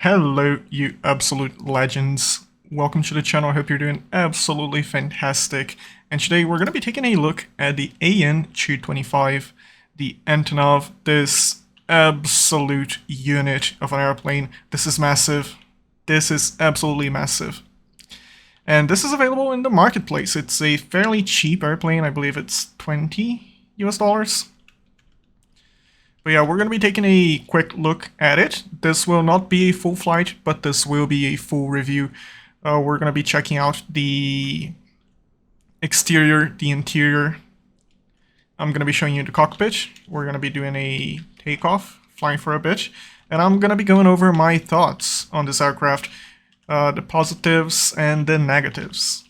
Hello, you absolute legends. Welcome to the channel. I hope you're doing absolutely fantastic. And today we're going to be taking a look at the AN-225, the Antonov, this absolute unit of an airplane. This is massive. This is absolutely massive. And this is available in the marketplace. It's a fairly cheap airplane. I believe it's 20 US dollars. But yeah, we're going to be taking a quick look at it. This will not be a full flight, but this will be a full review. We're going to be checking out the exterior, the interior. I'm going to be showing you the cockpit. We're going to be doing a takeoff, flying for a bit. And I'm going to be going over my thoughts on this aircraft, the positives and the negatives.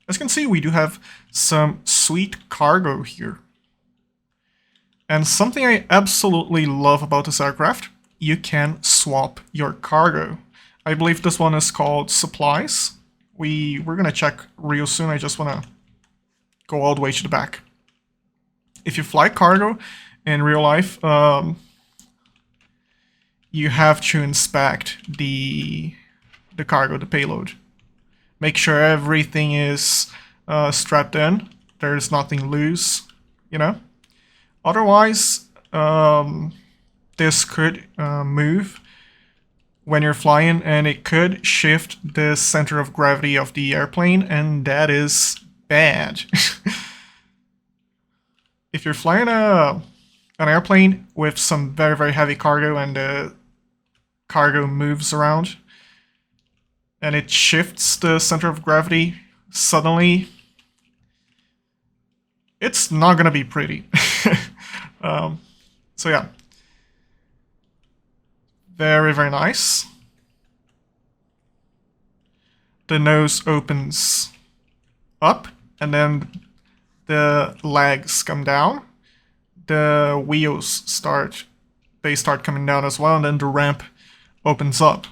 As you can see, we do have some sweet cargo here. And something I absolutely love about this aircraft, you can swap your cargo. I believe this one is called supplies. We're going to check real soon. I just want to go all the way to the back. If you fly cargo in real life, you have to inspect the cargo, the payload. Make sure everything is strapped in. There's nothing loose, you know. Otherwise, this could move when you're flying, and it could shift the center of gravity of the airplane, and that is bad. If you're flying an airplane with some very, very heavy cargo and the cargo moves around, and it shifts the center of gravity suddenly, it's not gonna be pretty. So yeah, very, very nice. The nose opens up, and then the legs come down. The wheels start coming down as well, and then the ramp opens up.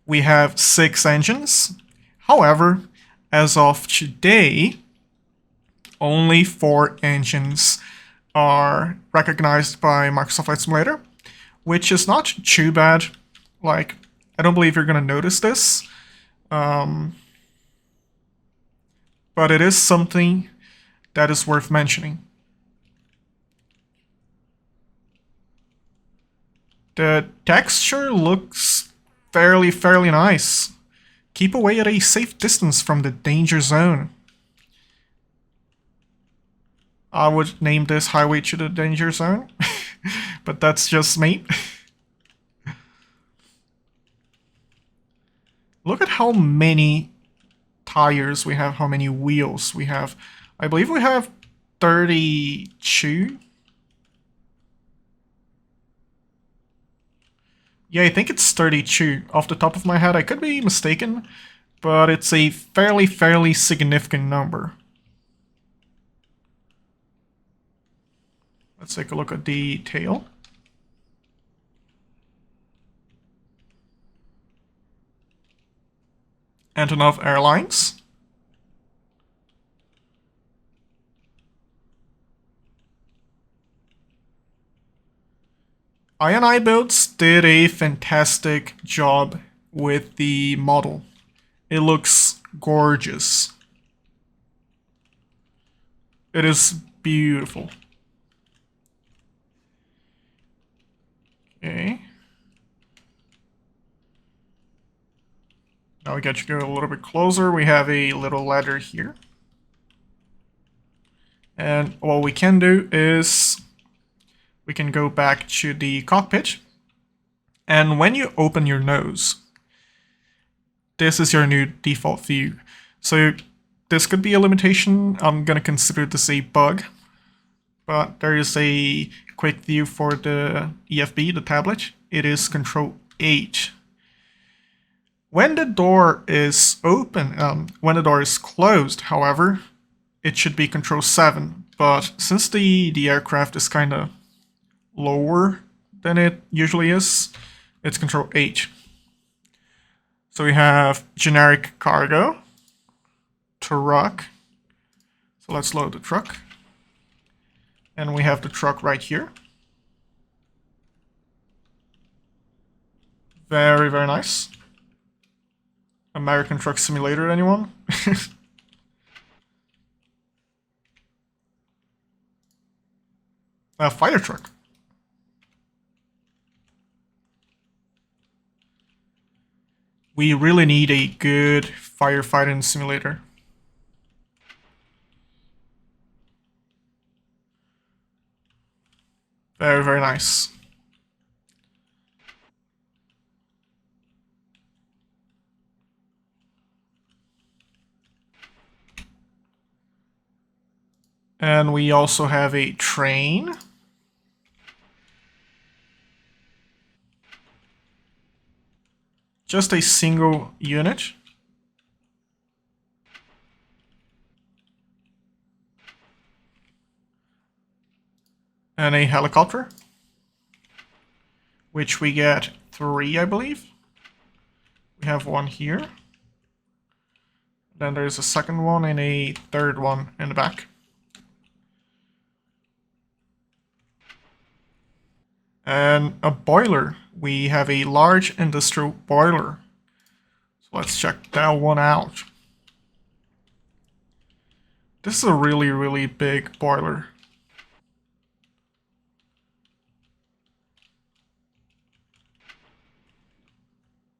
We have 6 engines. However, as of today, only 4 engines are recognized by Microsoft Flight Simulator, which is not too bad. Like, I don't believe you're going to notice this. But it is something that is worth mentioning. The texture looks fairly nice. Keep away at a safe distance from the danger zone. I would name this Highway to the Danger Zone, but that's just me. Look at how many tires we have, how many wheels we have. I believe we have 32. Yeah, I think it's 32 off the top of my head. I could be mistaken, but it's a fairly significant number. Let's take a look at the tail. Antonov Airlines. IniBuilds did a fantastic job with the model. It looks gorgeous. It is beautiful. Okay. Now we get to go a little bit closer. We have a little ladder here. And what we can do is we can go back to the cockpit. And when you open your nose, this is your new default view. So this could be a limitation. I'm going to consider this a bug. But there is a quick view for the EFB, the tablet. It is Control 8. When the door is open, when the door is closed, however, it should be Control 7. But since the aircraft is kind of lower than it usually is, it's Control 8. So we have generic cargo, truck. So let's load the truck. And we have the truck right here. Very, very nice. American Truck Simulator, anyone? A fire truck. We really need a good firefighting simulator. Very, very nice. And we also have a train. Just a single unit. And a helicopter. Which we get 3, I believe. We have one here. Then there's a second one and a third one in the back. And a boiler. We have a large industrial boiler. So let's check that one out. This is a really, really big boiler.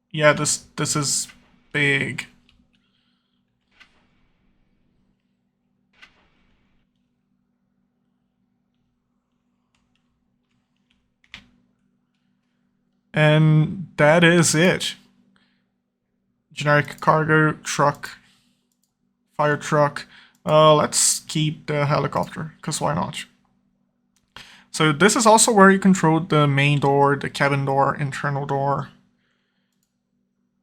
Yeah, this is big. And that is it. Generic cargo truck, fire truck. Let's keep the helicopter, because why not? So this is also where you control the main door, the cabin door, internal door.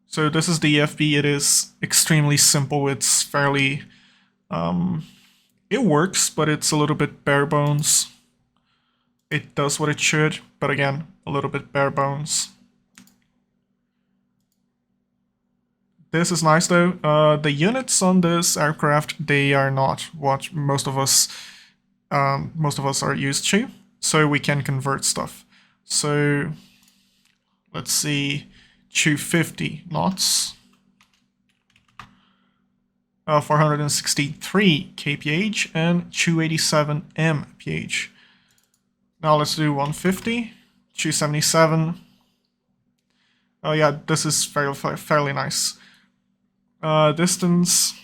So this is the FB. It is extremely simple. It's fairly... it works, but it's a little bit bare bones. It does what it should, but again, a little bit bare bones. This is nice though. The units on this aircraft, they are not what most of us are used to, so we can convert stuff. So let's see, 250 knots, 463 kph, and 287 mph. Now let's do 150, 277. Oh yeah, this is fairly nice. Distance.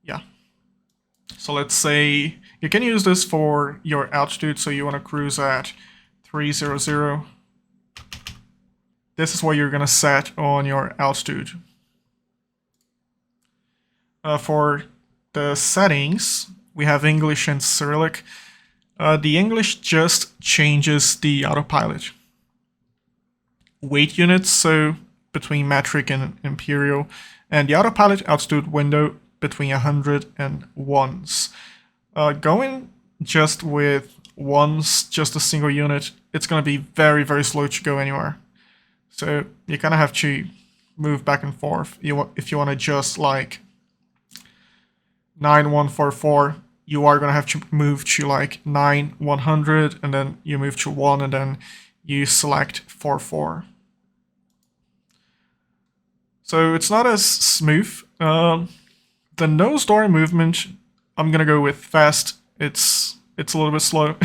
Yeah. So let's say you can use this for your altitude, so you want to cruise at 300. This is what you're going to set on your altitude. For the settings, we have English and Cyrillic. The English just changes the autopilot. Weight units, so between metric and imperial, and the autopilot altitude window between 100 and 1s. Going just with 1s, just a single unit, it's going to be very, very slow to go anywhere. So you kind of have to move back and forth. If you want to just like 9144, you are going to have to move to like 9100, and then you move to 1, and then you select 44. So it's not as smooth. The nose door movement, I'm gonna go with fast. It's a little bit slow.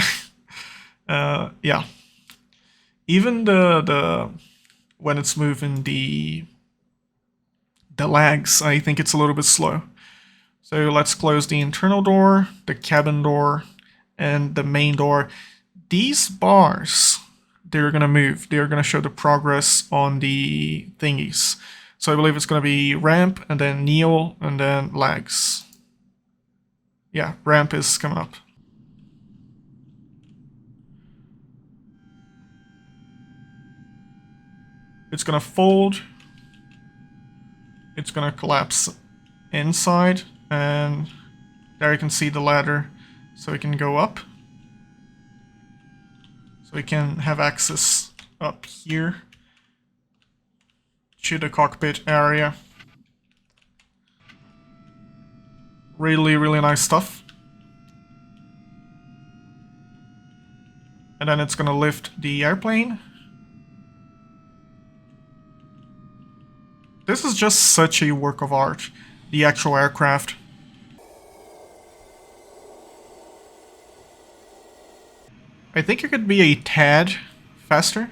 Yeah. Even the when it's moving the legs, I think it's a little bit slow. So let's close the internal door, the cabin door, and the main door. These bars, they're gonna move. They're gonna show the progress on the thingies. So I believe it's going to be ramp, and then kneel, and then legs. Yeah, ramp is coming up. It's going to fold. It's going to collapse inside, and there you can see the ladder, so we can go up. So we can have access up here to the cockpit area. Really, really nice stuff. And then it's gonna lift the airplane. This is just such a work of art, the actual aircraft. I think it could be a tad faster.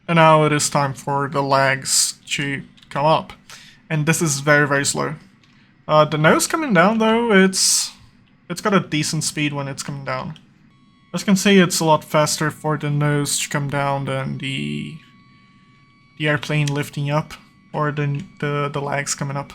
And now it is time for the legs to come up. And this is very, very slow. The nose coming down though, it's got a decent speed when it's coming down. As you can see, it's a lot faster for the nose to come down than the airplane lifting up, or the legs coming up.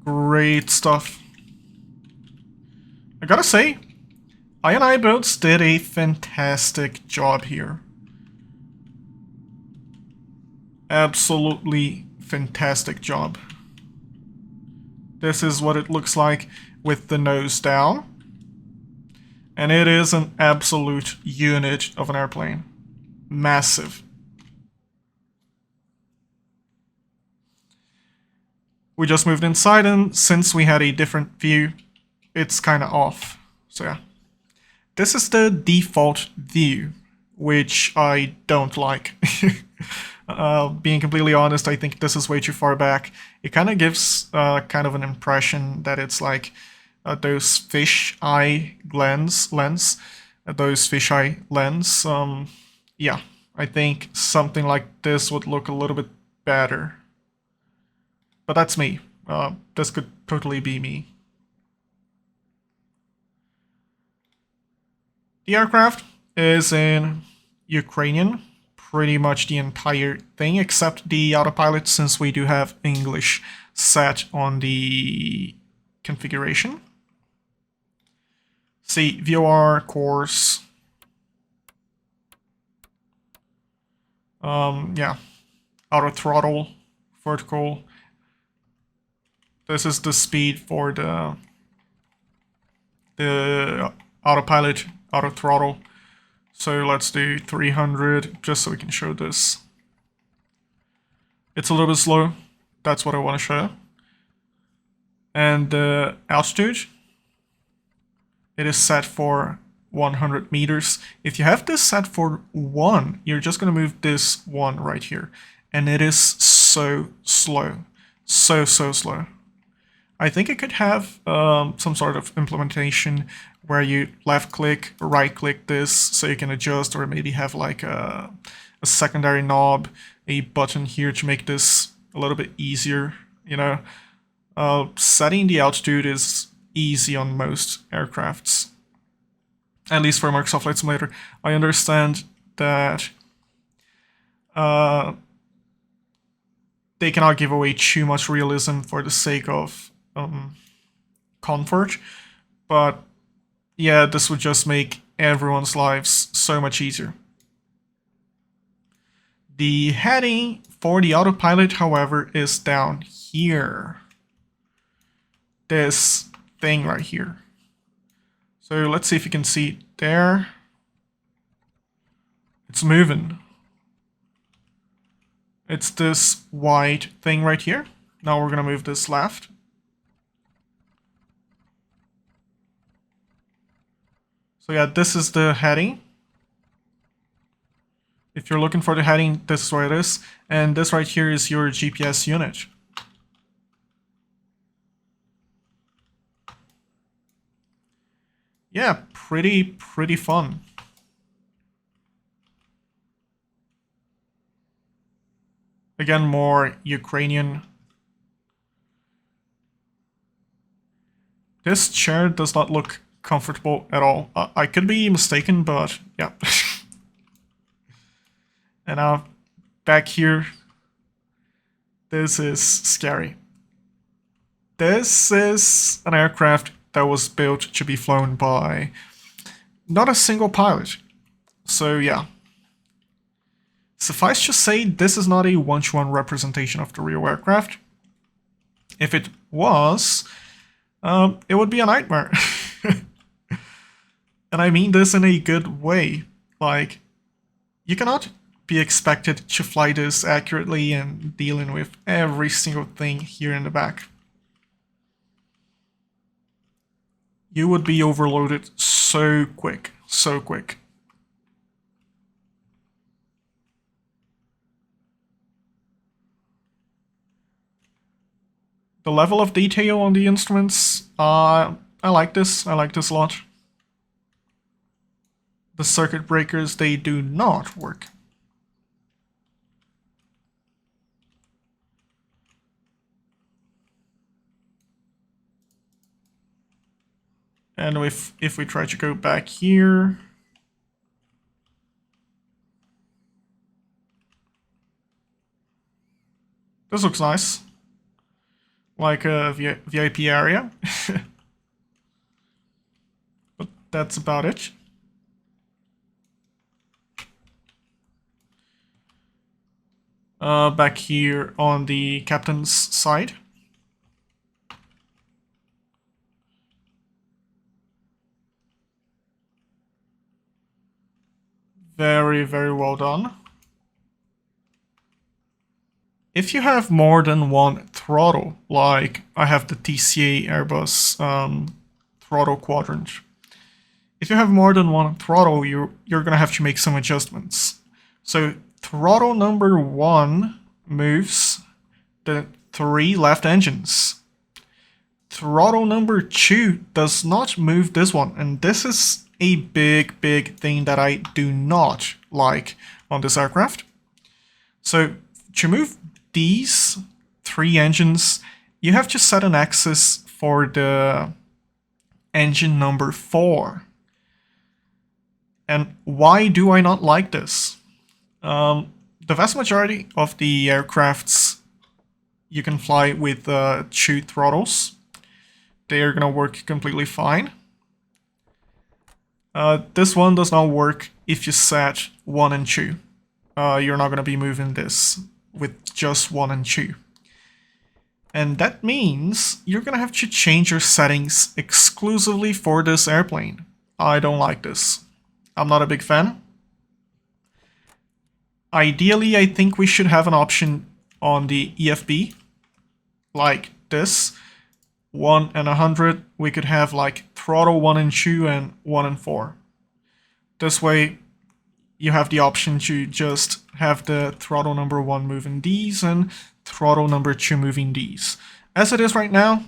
Great stuff. I gotta say, IniBuilds did a fantastic job here. Absolutely fantastic job. This is what it looks like with the nose down. And it is an absolute unit of an airplane. Massive. We just moved inside, and since we had a different view, it's kind of off. So yeah. This is the default view, which I don't like. Being completely honest, I think this is way too far back. It kind of gives kind of an impression that it's like those fish-eye lens. Those fish-eye lens. Yeah, I think something like this would look a little bit better. But that's me. This could totally be me. The aircraft is in Ukrainian, pretty much the entire thing, except the autopilot, since we do have English set on the configuration. See, VOR, course. Yeah, auto throttle, vertical. This is the speed for the autopilot, auto throttle. So let's do 300 just so we can show this. It's a little bit slow. That's what I want to show. And the altitude, it is set for 100 meters. If you have this set for 1, you're just going to move this 1 right here. And it is so slow. So slow. I think it could have some sort of implementation where you left click, right click this so you can adjust, or maybe have like a secondary knob, a button here to make this a little bit easier, you know. Setting the altitude is easy on most aircrafts, at least for Microsoft Flight Simulator. I understand that they cannot give away too much realism for the sake of comfort, but yeah, this would just make everyone's lives so much easier. The heading for the autopilot, however, is down here. This thing right here. So let's see if you can see it there. It's moving. It's this white thing right here. Now we're gonna move this left. So yeah, this is the heading. If you're looking for the heading, this is where it is. And this right here is your GPS unit. Yeah, pretty fun. Again, more Ukrainian. This chair does not look comfortable at all. I could be mistaken, but yeah. And now back here, this is scary. This is an aircraft that was built to be flown by not a single pilot. So yeah. Suffice to say, this is not a one-to-one representation of the real aircraft. If it was, it would be a nightmare. And I mean this in a good way. Like, you cannot be expected to fly this accurately and dealing with every single thing here in the back. You would be overloaded so quick, so quick. The level of detail on the instruments, I like this. I like this a lot. The circuit breakers, they do not work. And if we try to go back here, this looks nice. Like a VIP area. But that's about it. Back here on the captain's side. Very, very well done. If you have more than one throttle, like I have the TCA Airbus throttle quadrant, if you have more than one throttle, you're gonna have to make some adjustments. So throttle number 1 moves the 3 left engines. Throttle number 2 does not move this one, and this is a big thing that I do not like on this aircraft. So to move these 3 engines, you have to set an axis for the engine number 4. And why do I not like this? The vast majority of the aircrafts you can fly with 2 throttles. They are gonna work completely fine. This one does not work if you set 1 and 2. You're not gonna be moving this with just 1 and 2. And that means you're gonna have to change your settings exclusively for this airplane. I don't like this. I'm not a big fan. Ideally, I think we should have an option on the EFB, like this. 1 and 100, we could have like throttle 1 and 2 and 1 and 4. This way, you have the option to just have the throttle number 1 moving these and throttle number 2 moving these. As it is right now,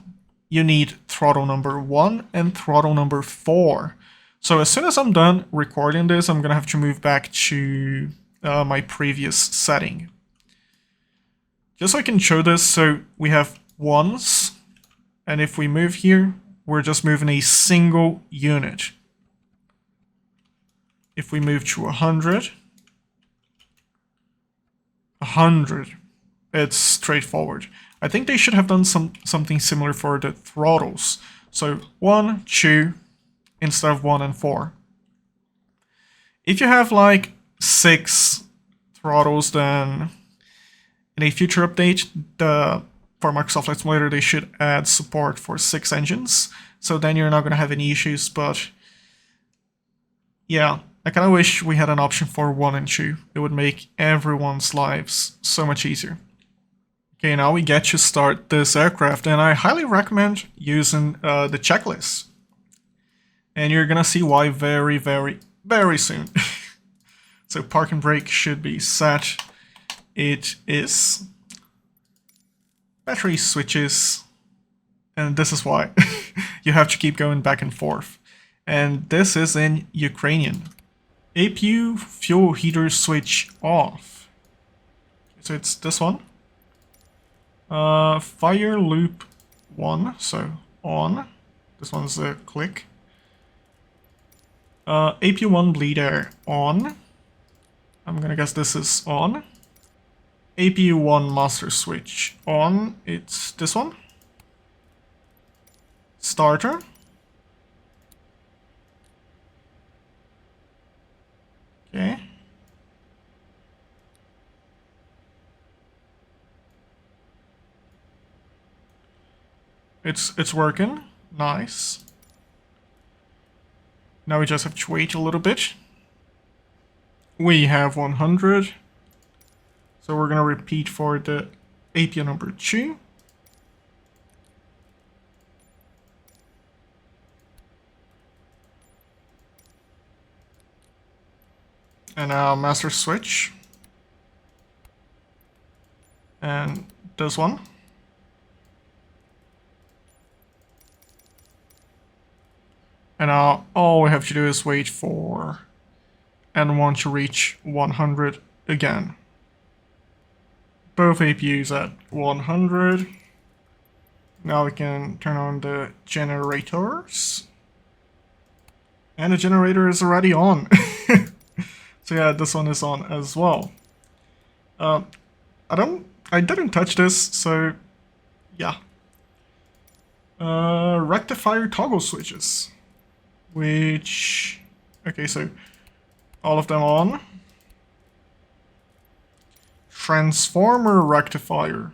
you need throttle number 1 and throttle number 4. So as soon as I'm done recording this, I'm gonna have to move back to my previous setting. Just so I can show this, so we have 1s, and if we move here, we're just moving a single unit. If we move to 100, it's straightforward. I think they should have done something similar for the throttles. So 1, 2, instead of 1 and 4. If you have like 6 throttles, then in a future update, for Microsoft Flight Simulator, they should add support for 6 engines. So then you're not going to have any issues, but yeah, I kind of wish we had an option for 1 and 2. It would make everyone's lives so much easier. Okay, now we get to start this aircraft, and I highly recommend using the checklist. And you're gonna see why very soon. So park and brake should be set. It is. Battery switches. And this is why. You have to keep going back and forth. And this is in Ukrainian. APU fuel heater switch off. So it's this one. Fire loop 1, so on. This one's a click. APU1 bleed air on. I'm gonna guess this is on. APU1 master switch on. It's this one. Starter. Okay. It's working. Nice. Now we just have to wait a little bit. We have 100. So we're gonna repeat for the API number 2. And now master switch. And this one. And now all we have to do is wait for N1 to reach 100 again. Both APUs at 100. Now we can turn on the generators. And the generator is already on. So yeah, this one is on as well. I didn't touch this, so yeah. Rectifier toggle switches. Which, okay, so all of them on. Transformer rectifier.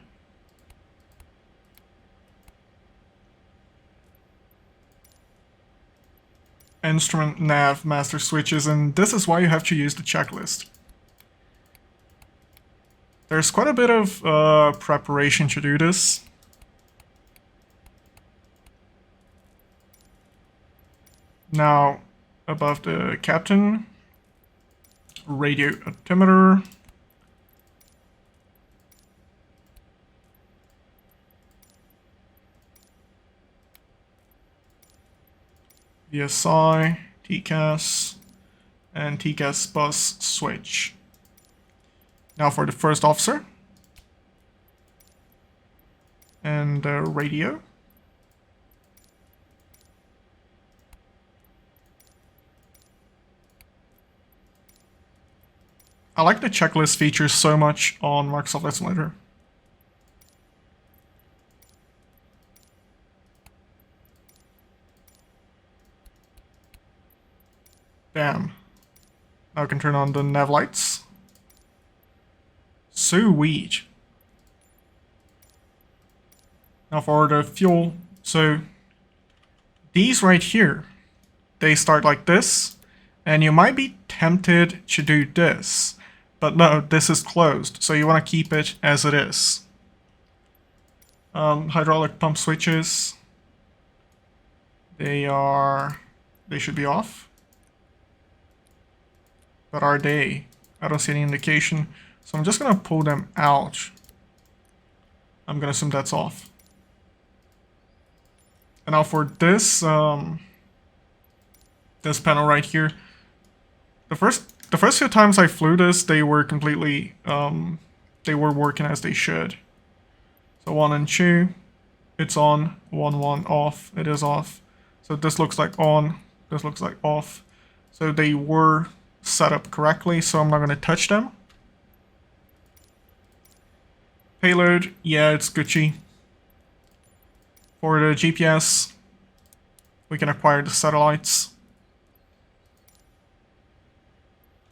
Instrument nav master switches, and this is why you have to use the checklist. There's quite a bit of preparation to do this. Now, above the captain, radio altimeter. VSI, TCAS, and TCAS bus switch. Now for the first officer. And the radio. I like the checklist feature so much on Microsoft Flight Simulator. Bam. Now I can turn on the nav lights. Sweet. Now for the fuel, so these right here, they start like this, and you might be tempted to do this, but no, this is closed, so you want to keep it as it is. Hydraulic pump switches, they should be off. But are they? I don't see any indication. So I'm just gonna pull them out. I'm gonna assume that's off. And now for this this panel right here, the first few times I flew this, they were completely they were working as they should. So 1 and 2, it's on. 1 off. It is off. So this looks like on. This looks like off. So they were set up correctly, so I'm not going to touch them. Payload, yeah, it's Gucci. For the GPS, we can acquire the satellites.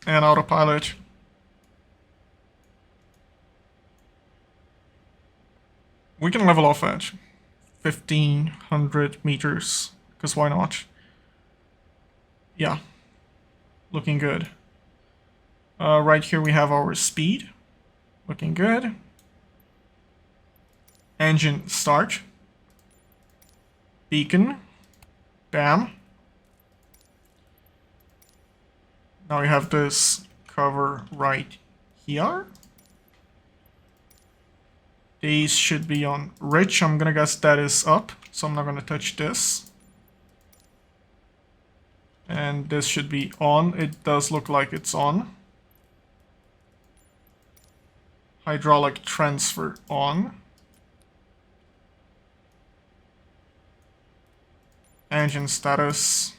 And autopilot. We can level off at 1500 meters, because why not? Yeah. Looking good. Right here we have our speed. Looking good. Engine start. Beacon. Bam. Now we have this cover right here. These should be on rich. I'm gonna guess that is up, so I'm not gonna touch this. And this should be on. It does look like it's on. Hydraulic transfer on. Engine status.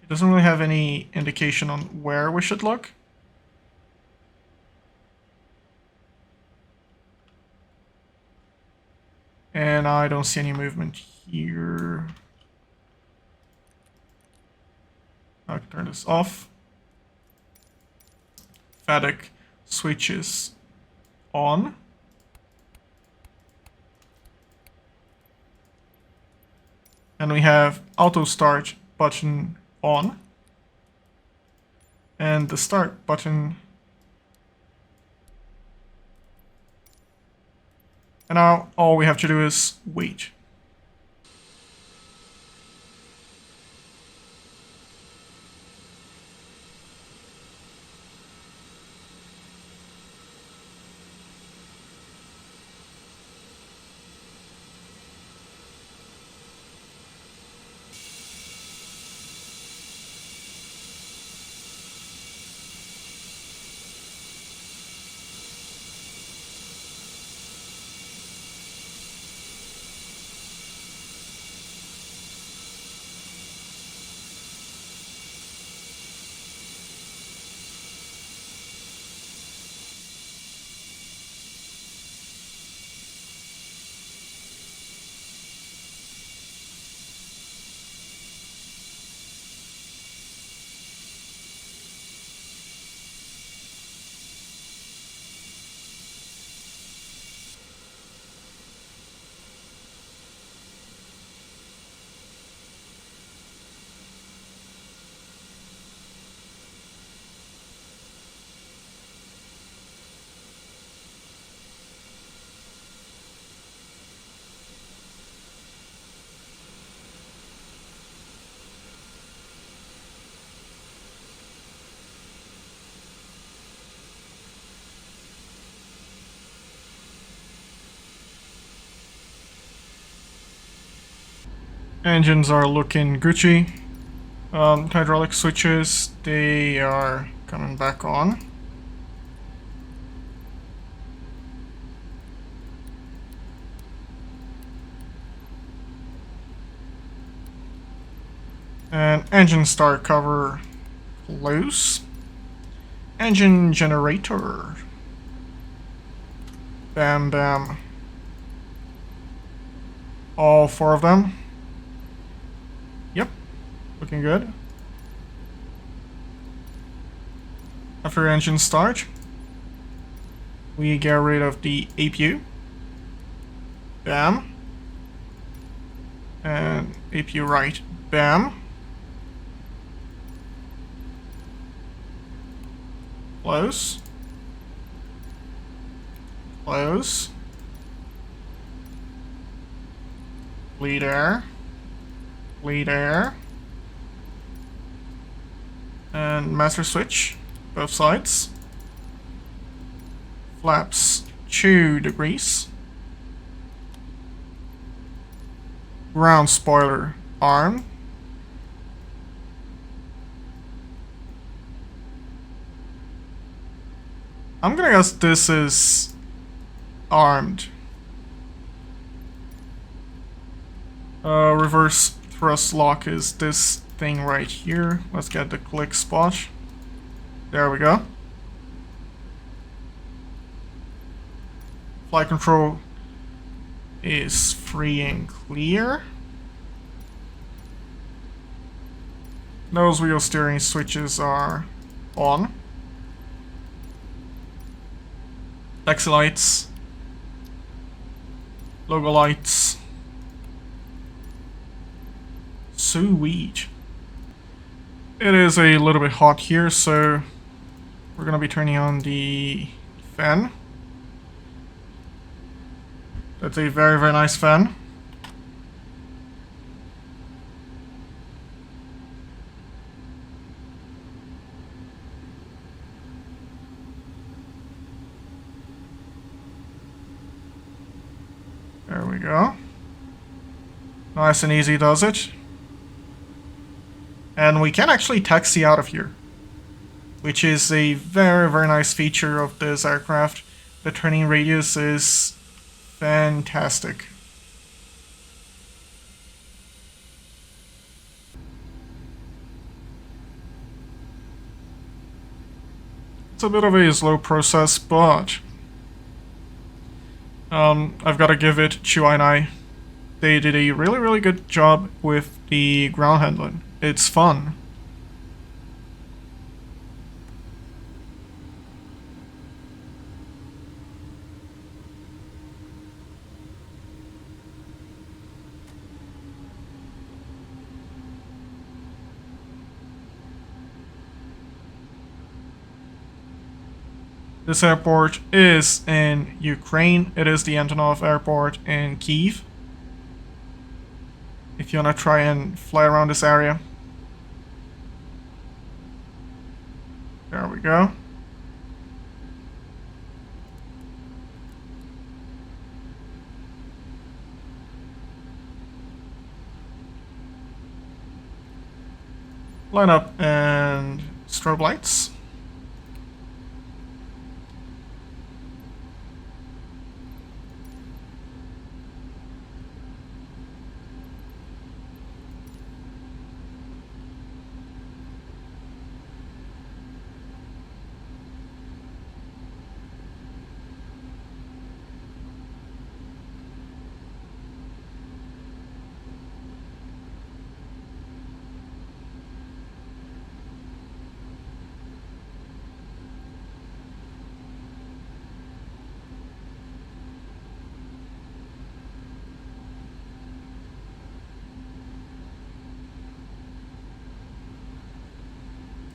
It doesn't really have any indication on where we should look. And I don't see any movement here. I can turn this off. FADEC switches on. And we have auto start button on. And the start button. And now all we have to do is wait. Engines are looking Gucci. Hydraulic switches, they are coming back on. And engine start cover close. Engine generator. Bam, bam. All four of them. Yep, looking good. After engine start, we get rid of the APU. Bam. And APU right. Bam. Close. Close. Bleed air. Bleed air. And master switch, both sides. Flaps 2 degrees. Ground spoiler arm. I'm gonna guess this is armed. Reverse thrust lock is this thing right here. Let's get the click spot. There we go. Flight control is free and clear. Nose wheel steering switches are on. Taxi lights. Logo lights. Sweet. It is a little bit hot here, so we're gonna be turning on the fan. That's a very, very nice fan. There we go. Nice and easy does it. And we can actually taxi out of here, which is a very, very nice feature of this aircraft. The turning radius is fantastic. It's a bit of a slow process, but I've got to give it to IniBuilds. They did a really, really good job with the ground handling. It's fun. This airport is in Ukraine. It is the Antonov airport in Kyiv. If you want to try and fly around this area. There we go. Line up and strobe lights.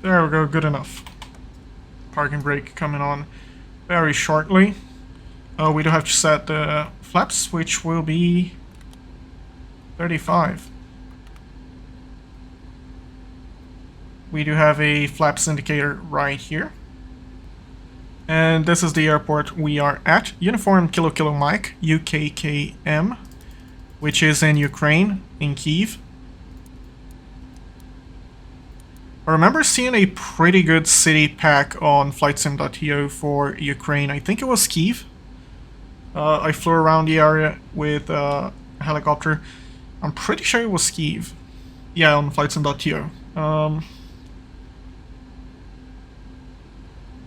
There we go, good enough. Parking brake coming on very shortly. We do have to set the flaps, which will be 35. We do have a flaps indicator right here. And this is the airport we are at. Uniform Kilo Kilo Mike, UKKM, which is in Ukraine, in Kyiv. I remember seeing a pretty good city pack on FlightSim.to for Ukraine. I think it was Kyiv. I flew around the area with a helicopter. I'm pretty sure it was Kyiv. Yeah, on FlightSim.to.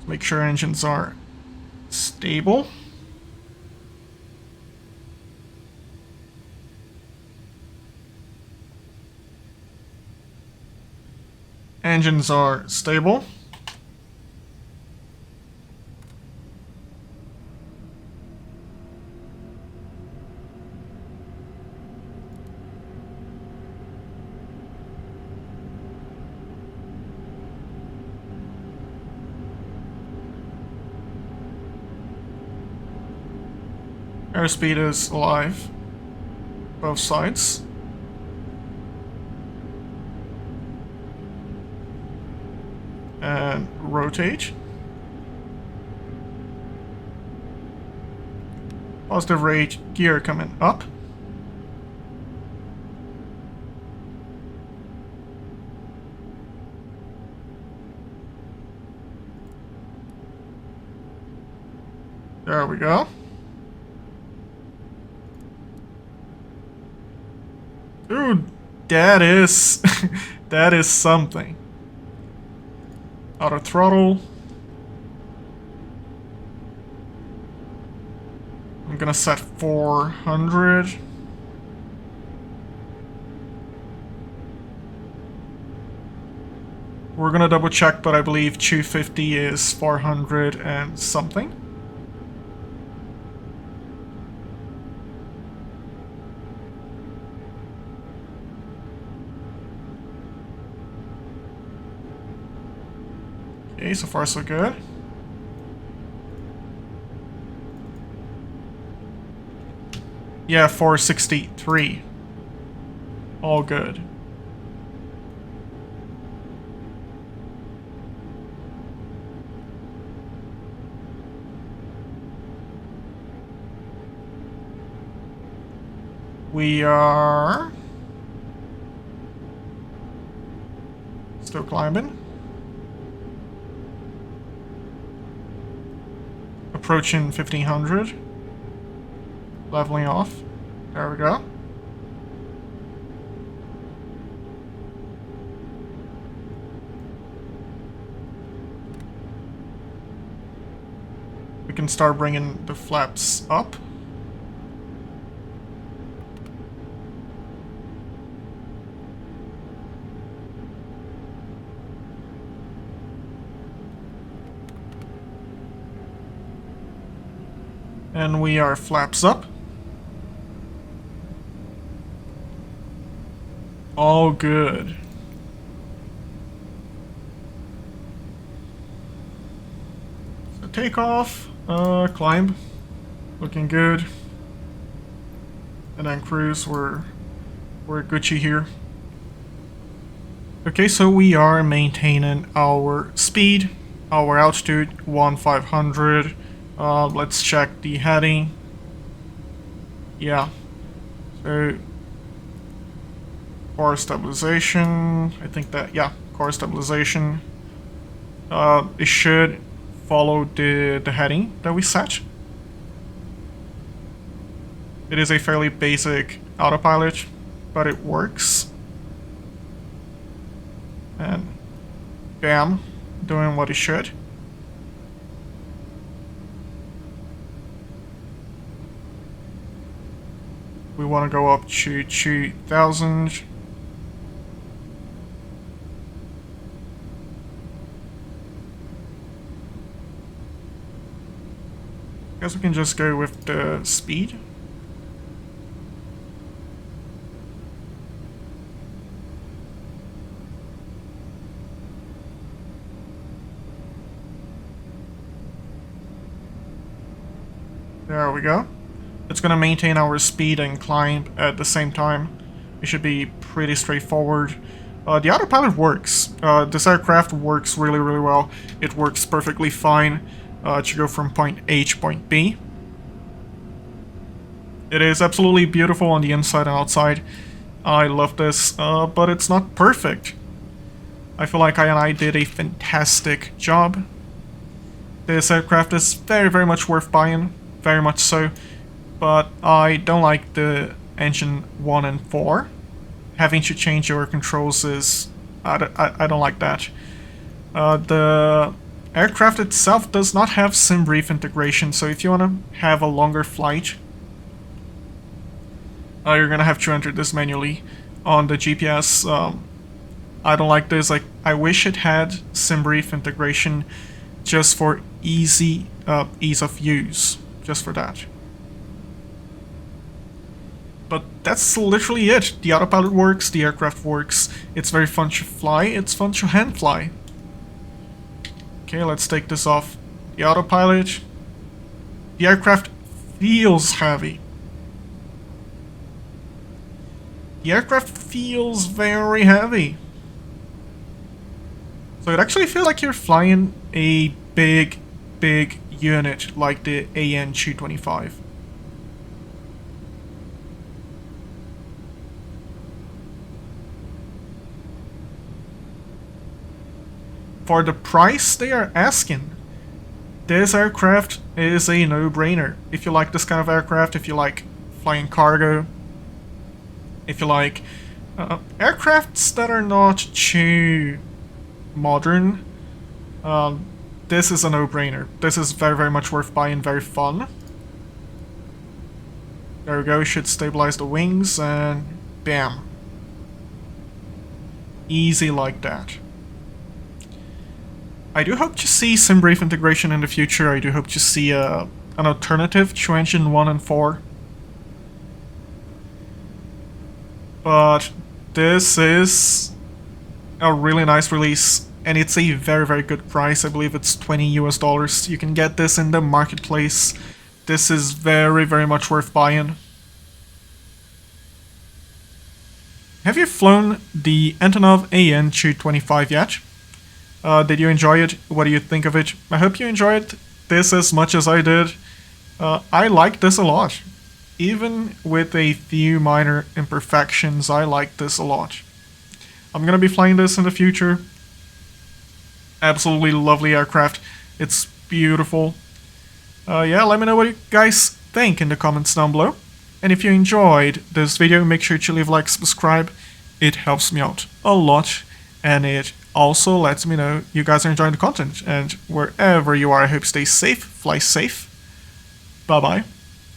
Make sure engines are stable. Engines are stable. Airspeed is alive. Both sides. And rotate. Positive rate, gear coming up. There we go. Dude, that is that is something. Auto throttle. I'm gonna set 400. We're gonna double check, but I believe 250 is 400 and something. Okay, so far so good. Yeah, 463. All good. We are still climbing. Approaching 1500. Leveling off. There we go. We can start bringing the flaps up. And we are flaps up. All good. So takeoff, climb, looking good. And then cruise, we're Gucci here. Okay, so we are maintaining our speed, our altitude 1500. Let's check the heading. Yeah. So core stabilization. I think that, yeah, core stabilization. It should follow the heading that we set. It is a fairly basic autopilot, but it works. And bam, doing what it should. We want to go up to 2000. Guess we can just go with the speed. There we go. It's going to maintain our speed and climb at the same time. It should be pretty straightforward. The autopilot works. This aircraft works really, really well. It works perfectly fine to go from point A to point B. It is absolutely beautiful on the inside and outside. I love this, but it's not perfect. I feel like I did a fantastic job. This aircraft is very, very much worth buying. Very much so, but I don't like the engine 1 and 4. Having to change your controls is... I don't like that. The aircraft itself does not have SimBrief integration, so if you want to have a longer flight, you're gonna have to enter this manually on the GPS. I don't like this. Like, I wish it had SimBrief integration just for ease of use. Just for that. But that's literally it. The autopilot works, the aircraft works, it's very fun to fly, it's fun to hand fly. Okay, let's take this off the autopilot. The aircraft feels heavy. The aircraft feels very heavy. So it actually feels like you're flying a big unit like the AN-225. For the price they are asking, this aircraft is a no-brainer. If you like this kind of aircraft, if you like flying cargo, if you like aircrafts that are not too modern, this is a no-brainer. This is very, very much worth buying, very fun. There we go, should stabilize the wings, and bam. Easy like that. I do hope to see SimBrief integration in the future. I do hope to see an alternative to engine 1 and 4. But this is a really nice release. And it's a very, very good price. I believe it's $20 US. You can get this in the marketplace. This is very, very much worth buying. Have you flown the Antonov AN-225 yet? Did you enjoy it? What do you think of it? I hope you enjoyed this as much as I did. I like this a lot. Even with a few minor imperfections, I like this a lot. I'm gonna be flying this in the future. Absolutely lovely aircraft. It's beautiful. Yeah, let me know what you guys think in the comments down below. And if you enjoyed this video, make sure to leave a like, subscribe. It helps me out a lot. And it also lets me know you guys are enjoying the content. And wherever you are, I hope you stay safe, fly safe. Bye-bye.